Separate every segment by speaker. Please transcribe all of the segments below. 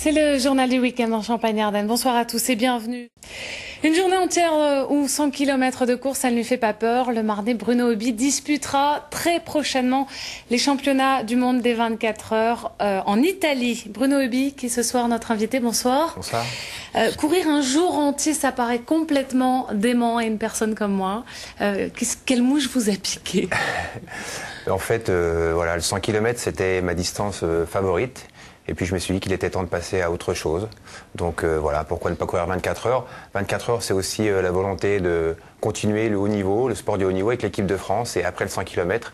Speaker 1: C'est le journal du week-end en Champagne-Ardenne. Bonsoir à tous et bienvenue. Une journée entière où 100 km de course, ça ne lui fait pas peur. Le Marnais Bruno Obi disputera très prochainement les championnats du monde des 24 heures en Italie. Bruno Obi, qui est ce soir notre invité, bonsoir.
Speaker 2: Bonsoir.
Speaker 1: Courir un jour entier, ça paraît complètement dément à une personne comme moi. Quelle mouche vous a piqué?
Speaker 2: En fait, voilà, le 100 km, c'était ma distance favorite. Et puis je me suis dit qu'il était temps de passer à autre chose. Donc voilà, pourquoi ne pas courir 24 heures? 24 heures, c'est aussi la volonté de continuer le haut niveau, le sport du haut niveau avec l'équipe de France. Et après le 100 km,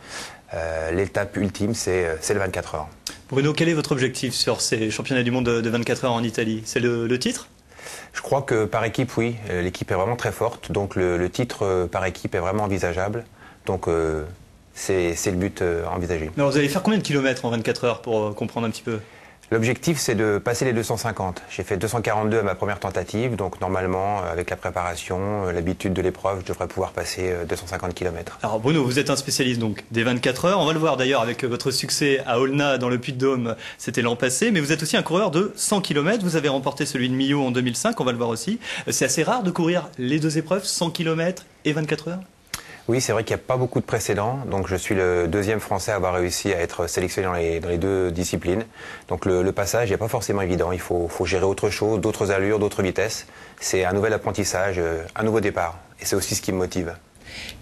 Speaker 2: l'étape ultime, c'est le 24 heures.
Speaker 3: Bruno, quel est votre objectif sur ces championnats du monde de 24 heures en Italie? C'est le titre?
Speaker 2: Je crois que par équipe, oui. L'équipe est vraiment très forte. Donc le titre par équipe est vraiment envisageable. Donc c'est le but envisagé.
Speaker 3: Alors vous allez faire combien de kilomètres en 24 heures pour comprendre un petit peu?
Speaker 2: L'objectif, c'est de passer les 250. J'ai fait 242 à ma première tentative, donc normalement, avec la préparation, l'habitude de l'épreuve, je devrais pouvoir passer 250 km.
Speaker 3: Alors Bruno, vous êtes un spécialiste donc des 24 heures. On va le voir d'ailleurs avec votre succès à Aulnat dans le Puy-de-Dôme, c'était l'an passé. Mais vous êtes aussi un coureur de 100 km. Vous avez remporté celui de Millau en 2005, on va le voir aussi. C'est assez rare de courir les deux épreuves, 100 km et 24 heures?
Speaker 2: Oui, c'est vrai qu'il n'y a pas beaucoup de précédents. Donc je suis le deuxième Français à avoir réussi à être sélectionné dans les deux disciplines. Donc le passage n'est pas forcément évident. Il faut gérer autre chose, d'autres allures, d'autres vitesses. C'est un nouvel apprentissage, un nouveau départ. Et c'est aussi ce qui me motive.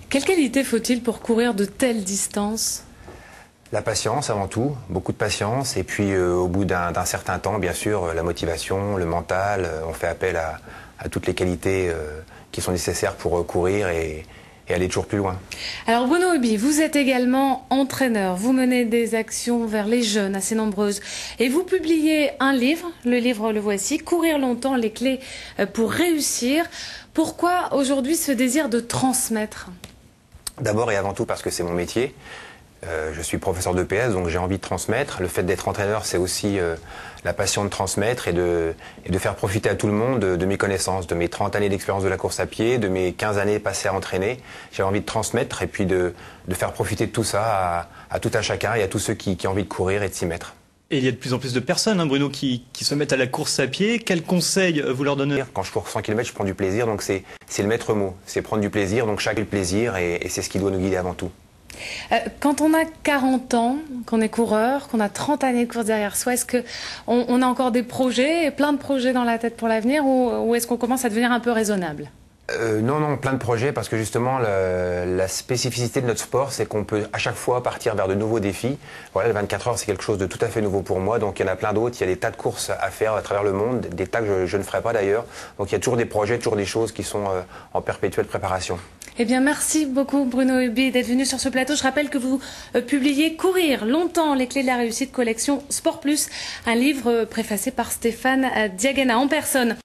Speaker 1: Quelle qualité faut-il pour courir de telles distances?
Speaker 2: La patience avant tout, beaucoup de patience. Et puis au bout d'un certain temps, bien sûr, la motivation, le mental. On fait appel à toutes les qualités qui sont nécessaires pour courir et aller toujours plus loin.
Speaker 1: Alors Bruno Obi, vous êtes également entraîneur, vous menez des actions vers les jeunes assez nombreuses et vous publiez un livre, le livre le voici, Courir longtemps, les clés pour réussir. Pourquoi aujourd'hui ce désir de transmettre?
Speaker 2: D'abord et avant tout parce que c'est mon métier. Je suis professeur de PS, donc j'ai envie de transmettre. Le fait d'être entraîneur, c'est aussi la passion de transmettre et de faire profiter à tout le monde de mes connaissances, de mes 30 années d'expérience de la course à pied, de mes 15 années passées à entraîner. J'ai envie de transmettre et puis de faire profiter de tout ça à tout un chacun et à tous ceux qui ont envie de courir et de s'y mettre.
Speaker 3: Et il y a de plus en plus de personnes, hein, Bruno, qui se mettent à la course à pied. Quels conseils vous leur donnez?
Speaker 2: Quand je cours 100 km, je prends du plaisir, donc c'est le maître mot. C'est prendre du plaisir, donc chaque plaisir, et c'est ce qui doit nous guider avant tout.
Speaker 1: Quand on a 40 ans, qu'on est coureur, qu'on a 30 années de course derrière soi, est-ce qu'on a encore des projets, plein de projets dans la tête pour l'avenir, ou est-ce qu'on commence à devenir un peu raisonnable?
Speaker 2: Non, plein de projets, parce que justement, la spécificité de notre sport, c'est qu'on peut à chaque fois partir vers de nouveaux défis. Voilà, le 24 heures, c'est quelque chose de tout à fait nouveau pour moi, donc il y en a plein d'autres. Il y a des tas de courses à faire à travers le monde, des tas que je ne ferai pas d'ailleurs. Donc il y a toujours des projets, toujours des choses qui sont en perpétuelle préparation.
Speaker 1: Eh bien, merci beaucoup Bruno Obi d'être venu sur ce plateau. Je rappelle que vous publiez Courir longtemps, les clés de la réussite, collection Sport Plus, un livre préfacé par Stéphane Diagana en personne.